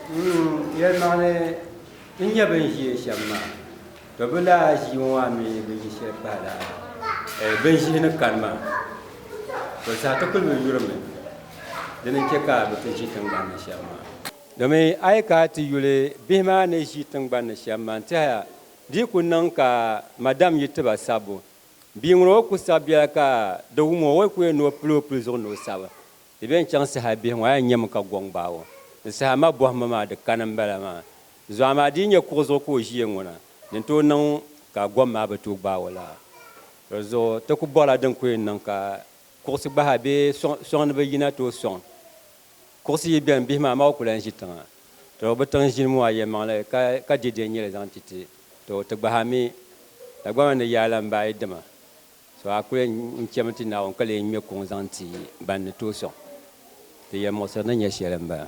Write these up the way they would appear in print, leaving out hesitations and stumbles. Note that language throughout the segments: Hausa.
Yelmane inya ben ji shamma to bula ji wa mi bi ji she bala ben ji ne kanma to sa to kul yurme dinin ke ka bi ji tan ban shamma domin ai ka ti yule bihma ne ji tan ban shamma ta ya di kunnan ka madam yitba sabo bi ngro ku sabia ka do mo wo ku no plo zo no saba de ben chang sa bi wa nyam ka gong bawo sa ma bo ma de kanan bala ma zo ma di nya ko zo ko ji ngona den to nan ka gom ma ba tu ba wala zo to ku bola den ku nan ka ko si ba be son be yina to son ko si ben bi ma ku lan ji tan to ba tan ji mo aye ma le ka di de ni les entités to to ba mi ta gwa ne ya lan ba idama so akure nchemti na on kale mi ko zanti ban to son te ya mo sa na nya shelan ba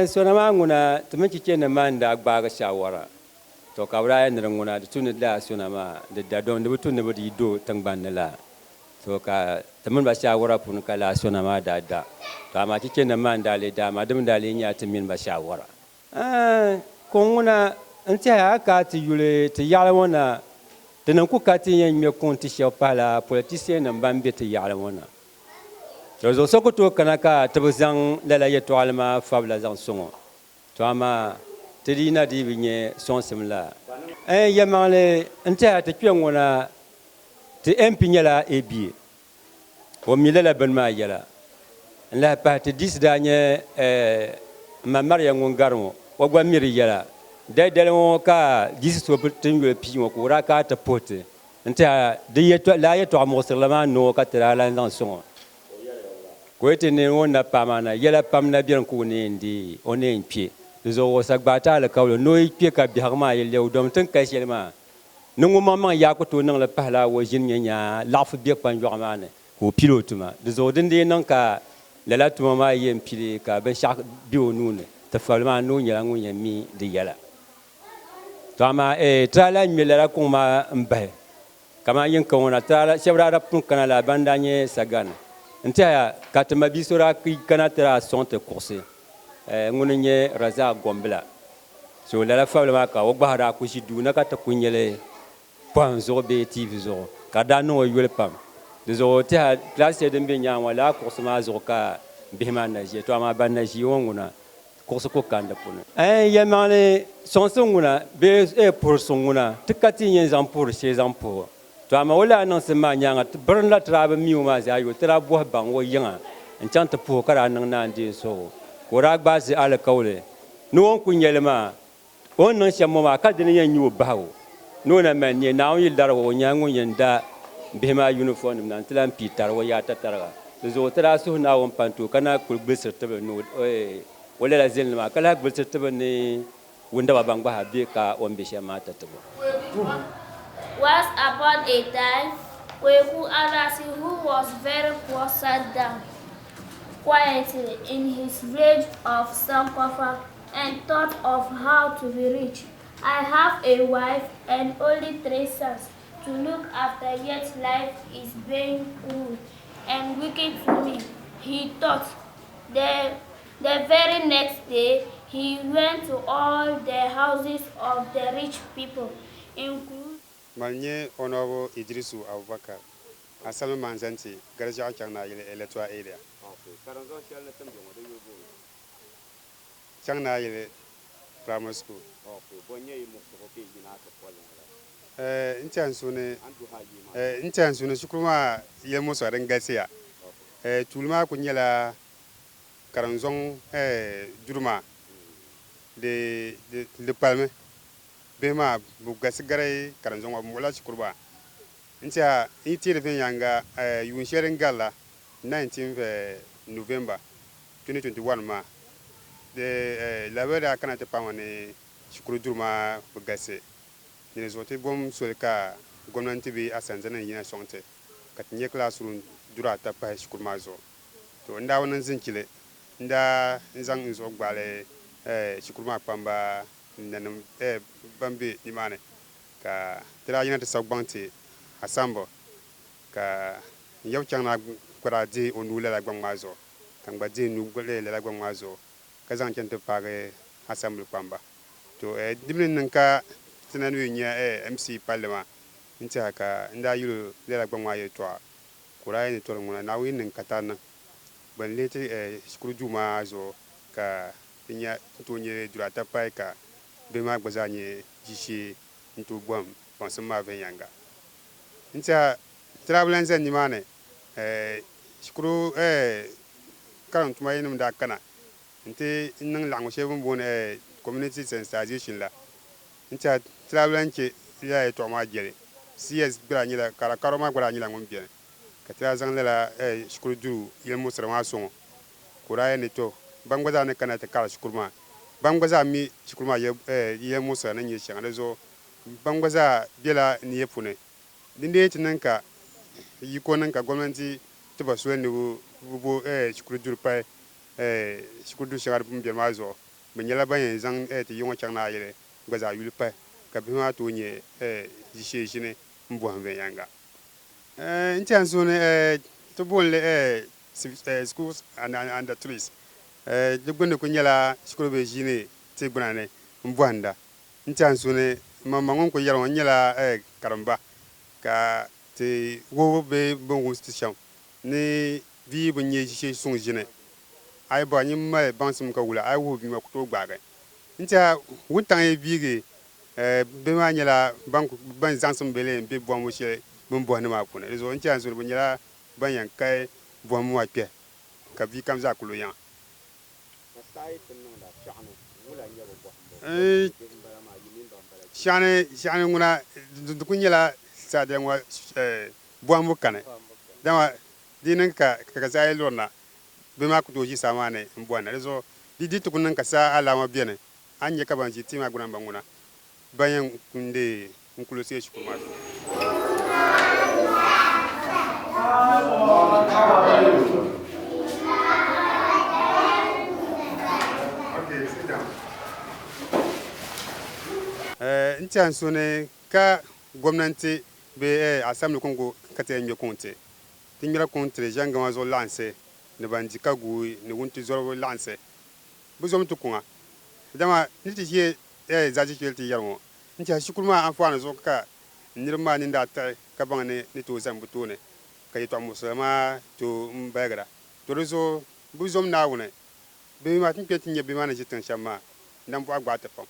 so na manguna tuminci ce na man da agba ga shawara to kabra ya nira nguna da tuni da so na ma da don da tuni ba di do tangban la to ka tumin ba shawara pun kala so na ma da to amma ce na man da le da ma dum da le nya tumin ba shawara ko nguna an ta ya ka ti yule ti yala wana da nan ku ka ti yan me kon ti shapala politicien nan ban be ti yala wana zo sokoto kanaka tabzang la yeto alma fabla zang songo to ama tedina di binye son simla yamale nta ta kwengona te empinyala ebi o milela benma yala la pa te disdanye ma maria ngongarmo o gwa miri yala dai won ka diso tingo pi mo ko raka ta pote nta de yeto la yeto amo sirlama no ka tera la zang songo ko ete ne wona pamana yela pamna bien ko ne ndi one npie zo wo sagbata la kawlo no npie ka bi harma yele udom tan ka shelma nungu mama ya ko to nang la pahla wo jin nya lafu bi pan yormane ko pilotuma zo dinde nan ka la tuma ma yem pile ka ben shak bi onune ta falma no nya ngu nya mi de yala to ama trala mi la ko ma mba kama yin ko na trala shebra rap kana la bandanye sagana ntia katma bisora ki kanatra sonte course ngunye raza gombla so la fable ma ka ogbara ku shidu na kata kunyele pan zo be tv zo kada no yule pam de zo tia classe de mbenya wala course ma zo ka bihma na je to ma ban na ji wonguna course ko kanda puna yamale sonsunguna be pour sunguna tikati nyen zam pour chez zam pour to ama wala nan se ma nyanga burn la traba miu ma za yo tra bo bang wo yinga en chanta po kara nan nan di so ko ra gba si ala kawle no on ku nyelma on nan shamo ma ka din yan yu bawo no na man ni na on yil dar wo nyangu yenda bema uniform nan tlan pitar wo ya tatara zo tra su na won panto kana ku gbesir tabe no wala la zel ma kala gbesir tabe ni wunda ba bang ba be ka on be shama tatabo. Once upon a time, Kweku Alasi, who was very poor, sat down quietly in his village of Sankofa and thought of how to be rich. I have a wife and only 3 sons to look after, yet life is being cruel and wicked to me, he thought. The very next day, he went to all the houses of the rich people, including Manye Honorable Idrisu Abubakar, Asal Manzanti, Garja Changna electoral area. Changna primary school. Intention Sukuma Yemos are Gasia. Tulma Kunyela Karanzong Jurma de Palme. Bema bugasigare karanzonga mula chikurba ntia itire yanga yunshere ngala 19 November 2021 ma de la vera kana te pamane chikuru durma bugase ne zote bom solka gomnanti bi asanzana yina sonte katinye classroom dura ta pa chikurma zo to nda wonan zinkile nda nzang nzo gbale chikurma pamba nanam bambi ni mane ka tira yina ta sagbanti asambo ka yaw changna kwara di onula la gbangmazo kan ba di nu gole la gbangmazo ka zan kente pare assembly kpamba to dibnin nan ka tinan wi nya MC parlement nta ka nda yulu lela gbangwa ye to kurai ni to nguna na wi nan katana ban leti skuru juma zo ka nya to nye durata pai ka be ma gbaza nye jishi ntu bom ponse ma ve yanga nta travelan zan ni mane skuru kan tuma yinum da kana nte nang lango shebun bon community sensitization la nta travelan ke ya to ma jere CS bra nyila kala karoma bra nyila ngom bien ka tra zang la skuru du yel musra ma songo kuraya ni to bangwaza ne kana ta kala skuru ma bangwaza mi skuru ma ye musra na nyi shanga zo bangwaza bela ni yepune dinde tinan ka yiko nan ka gwamnati ta ba so ne bu skuru du pa skuru du shanga bum bien ma zo me nyala ban zang ti yongo changna yele gwaza yul pa ka bi ma to nye ji ne mbo hanve yanga ntian so ne to bonle schools and the trees de gonde ko nyala skuru be jine te gbana mbo anda ntian so ne mama ngon ko yaro nyala karamba ka te wo be bon station ne bi bo nye ji sung jine ai ba nyi ma bansum ka wula ai wo bi ma ko to gbaga ntia wutan e bige be ma nyala banku ban zansum bele be bo mo she bon bo ne ma kuna rezo ntia so bo nyala ban yan kai bo mo wa pe ka bi kam za kulo yan shane nguna du kunyala sa de ngwa bo mo kane dama dinin ka sai lorna be ma ku doji samane mbwana rezo di tukunan ka sa alama biene anye ka banji tima gunan banguna bayan kunde nkulo se shi kuma okay sit down ntian so ne ka gwamnati be assembly kongo kate nyo konte tingira kontre janga wazo lance ne bandi kagu ne wunti zorbo lance buzom tukunga dama niti je zaji kelti yarmo nti shukurma afwana zo ka nirma ni ndata ka bangane ni to zambu tone ka yito musama to mbagra to rezo buzom nawune be ma tin peti nye be ma na jitan shama ndam bo agba ta pam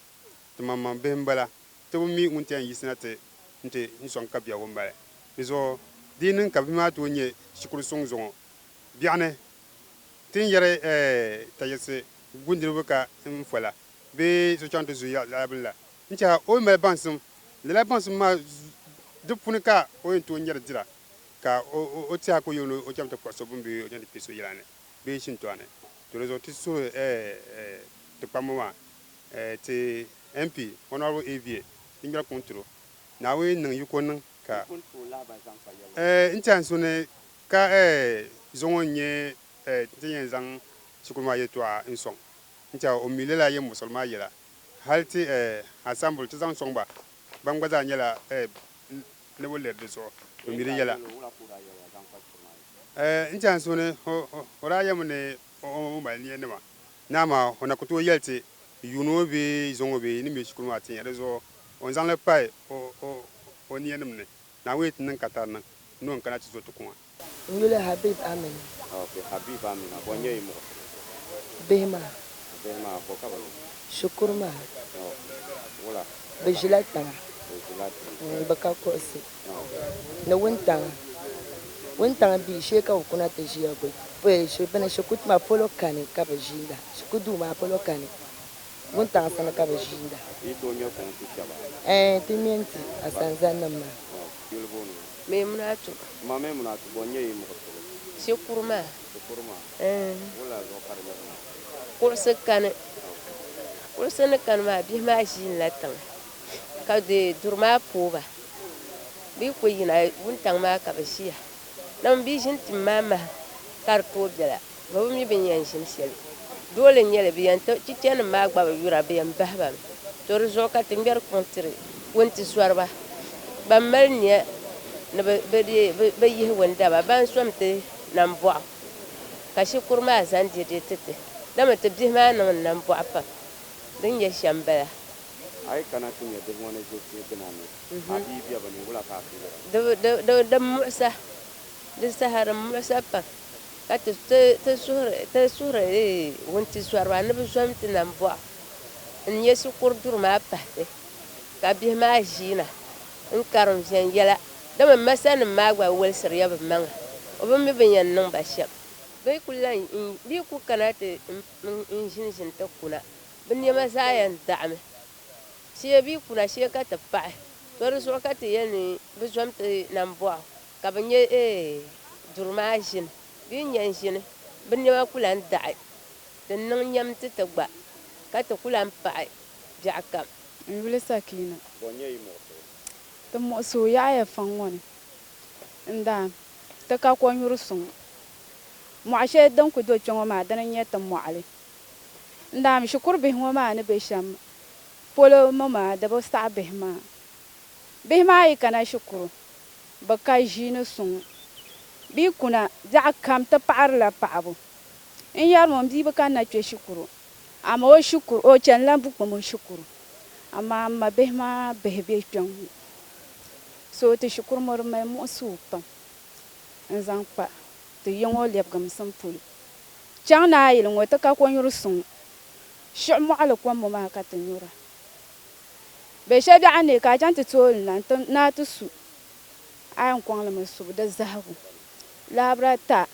to mamma be mbala to mi unti an yisnate nti nson ka biya wombale rezo dinin ka be ma to nye shukuru song zongo biane tin yare tayese gundirbu ka mfola be so chanto zu ya labla ncha o me bansum le la bansum ma de punika o ento nyar dira ka o tia ko yono o chamto ko so bumbi o nyandi piso yilane be shin to ane to rezo ti so to pamwa ti MP honorable AVA tingira kontro na we nan yuko nan ka ncha so ne ka zongo nye tiyen zang sukuma yeto a insong ntia o milela ye musulma yela halti ensemble ti zang songba bangbaza nyela ne wolle de so o miri yela ntia so ne ora yam ne o ma ni ne ma na ma ona ko to yelti yuno be zongo be ni mi sukuma tin rezo on zang le pai o ni ne na wet nan katana non kana ti zo to kuma Yule Habib Amin. Okay, Habib Amin. Abonye imo. Behma. Behma bokabalo. Shukurma. Wala. Bejilata. Bejilata. Bakakosi. Na wintang bi sheka ukuna te jia gwe. Pe shepena shukut ma polo kane kabajinda. Shukudu ma polo kane. Wintang sana kabajinda. Ito nyo kon kuchaba. Timienti asanzana ma. Yulbonu. Memnatu. Mame munatu bonye imo. Shukurma. Shukurma. Wala zo karbe. Kurse kane. Kurse ne kan ma bi ma jin latan. Ka de durma poba. Bi ko yina wuntang ma ka bashiya. Nam bi jin timama kar to bela. Ba mi bin yan shin sel. Dole nyele bi yan to titen ma gba yura bi yan bahba. To rezo ka timber kontre. Wonti swarba. Ba melnya na ba yi wanda ba ban somte nan bo ka shi kurma zan je tete dama te bi ma nan bo apa din ya shambala ai kana tin ya duk wani je kana ne a bibiya bane wala ka fi da musa da sahara musa pa ka ta sura wonti swarwa ne bi somti nan bo in yesu kurdur ma pa ka bi ma jina in karam jan yala da man masan ma gwa wel sir ya ba man o ba mi bin yan nan ba shab bai kullan bi ku kana te in jin ta kuna bin ya masayan da'ame shi bi kuna shi ka ta pa tor so ka te yani bi somti nan bo ka bin ye durma jin bin yan jin bin ya kulan da'i dan nan yam ta gba ka ta kulan pa jakam Yule Sakina. bonye yi mo The Mosu Yaya Fang one. And then the Kakwan Yurusung. Mwashe don't could do Joma than yet the Mwali. And I'm sure be Homa and a Bisham. Polo Mama, the Bosta Behma. Behma can I shukuru. Bakai Jino Sung. Be kuna, Jack come to Parla Pabo. In Yarmom Dibakana Shukuru. I'm all Shukur, O Chanlambu Shukuru. Ama behma behbe piang so te shukur mor me mo supa nzang pa te yongo leb gam sampul chang na yil ngota ka ko nyur sung shu mo ala ko mo ma ka te nyura be she bi ane ka jan te tol na to su ayan kwang la masu da zahabu labra ta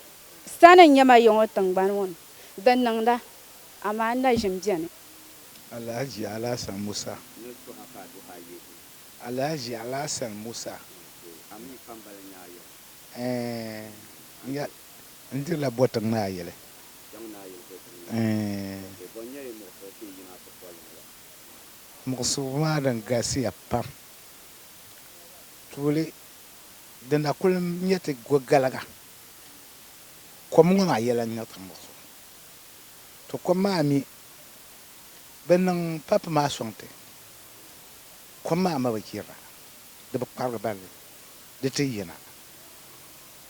sanan yama yongo tangban won dan nang da ama na jimjane Alhaji Alasan Musa. Alhaji Alasan Musa. ami kambal nyaayo Ya, ndi la botang na yele. jang na yi ko bonye yi mo ko ti yina ko ko la Muksuma dan gasi apam. Tuli dan akul nyete go galaga. Komunga yele nyata musu. To koma mi benang papa ma sonte koma ma bakira de bakar bal de tiyena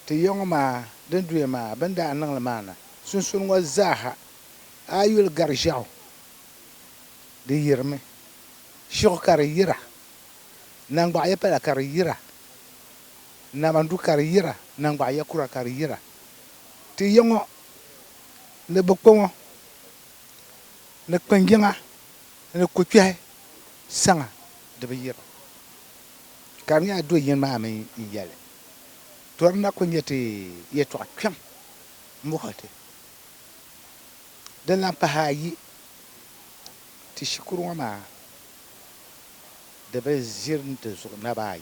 te yongma den duye ma banda nan la mana sun wa zaha ayul garjaw de yirme shokar yira nang ba ya pala kar yira na mandu kar yira nang ba ya kura kar yira te yongo le bokko le kpenjinga le kutwe sanga de biyira karnya do yin ma me yele torna ko nyete yeto akwam mo hote de la pahayi ti shukuru ma de bezir nte zo na bayi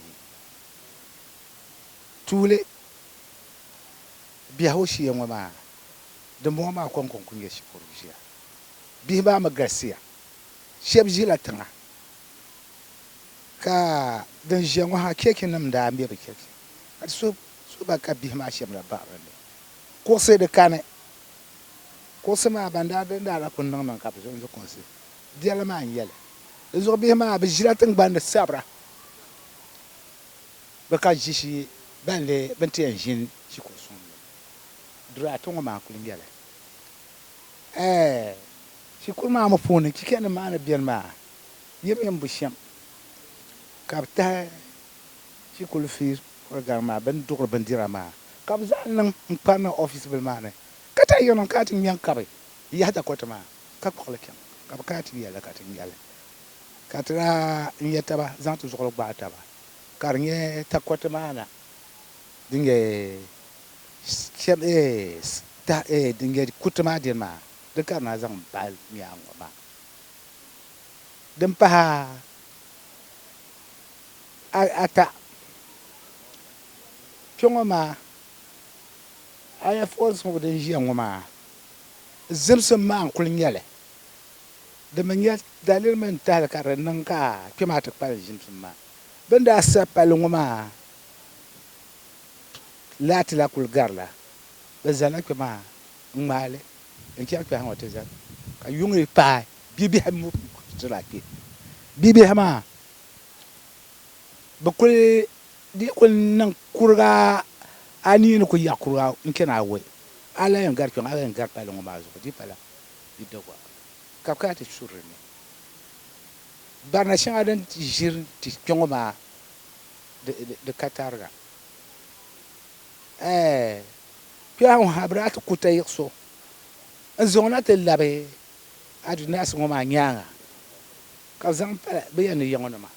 tule biya hoshi yan ma de mo ma kon kunye shukuru jiya bi ba ma garcia sheb jila tanga ka dan jengo ha keke nam da ambe be keke so ba ka bi ma sheb la ba rande ko se de kane ko se ma banda da la kun nan ka so ko se diala ma yele zo bi ma be jila tang banda sabra ba ka jishi bande bente jin shi ko son dura to ma kulin yele shi kuma ma fone kike ne ma na biyan ma yem busham kapta shi kul fi program ma ben dur ben dirama kab zan nan pana office bel ma ne kata yonon katin yan kabe ya ta kota ma ka ko ken kab katin yala katin yala katra nyeta ba zan tu zokol ba ta ba karnye ta kota ma na dinge chem ta dinge kutma din ma de kana zang bal miango ba dem pa ata chongo ma aya force mo de jiango ma zemse ma kul nyale de manya dalil men tal kar nan ka kema ta pal jimse ma benda sa pal ngoma lati la kul garla bezala kema ngale en kia kwa hote za ka yungri pa bibi hamu tsala ki bibi hama bakul di kul nan kurga ani no ko yakura nkena we ala en gar kwa ala en gar pa lo ma zo di pala di dogo ka ka te surni barna shɛŋa din ʒiri ti kpɛŋɔ maa di ka tariga kpɛɣu ha bira ti kuta yiɣiso n zaŋna ti labi adunasi ŋɔ maa nyaanga ka bi zaŋ pala bi yɛn ni yɛŋɔ nima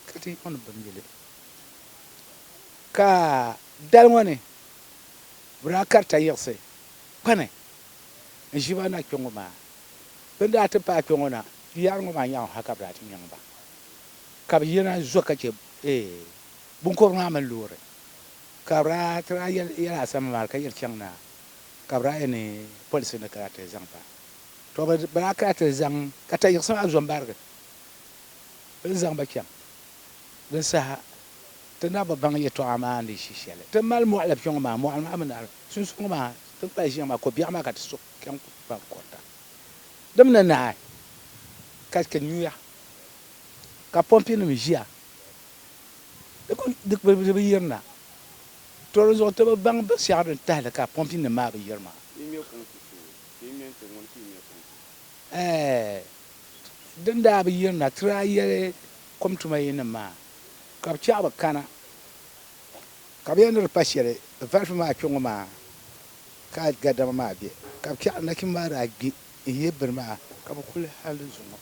ka ti yɛŋɔ ni bin yili ka dali ŋɔ ni bira karita yiɣisi kpani n ʒiba na kpɛŋɔ maa bin daa ti paai kpɛŋɔ na yaari ŋɔ maa nyaɣu ha ka bira ti nyaŋ ba ka bi yina zo ka che binkobiri maa mini loori ka bira ti daa yɛla asama maa ka yɛli chaŋ na ka bira yɛni polisi ni kana ti zaŋ pa to bira kana ti zaŋ ka ta yiɣisi maa zɔn barigi bin zaŋ ba chaŋ din saha ti na bi baŋ yɛltɔɣa maa ni shi shɛli ti mali mɔɣili kpɛŋɔ maa mɔɣili maa mi naari sunsuŋ maa ti kpali ʒiya maa ko biɛɣu maa ka ti so kɛŋ pa kɔrita dim ni naai ka nyuya ka pɔmpi nim ʒiya di bi yirina to di zuɣu ti bi baŋ binshaɣu din tahali ka pɔmpi nim maa bi yiri maa din daa bi yirina ti daa yɛli kom tuma yi nim maa ka bi chaɣu bi kana ka bi yɛn ni di pa shɛli varifu maa kpɛŋɔ maa ka gadama maa bɛ ka bi chaɣu nachimbi maa daa gbi n yɛ bini maa ka bi kuli hali zuŋɔ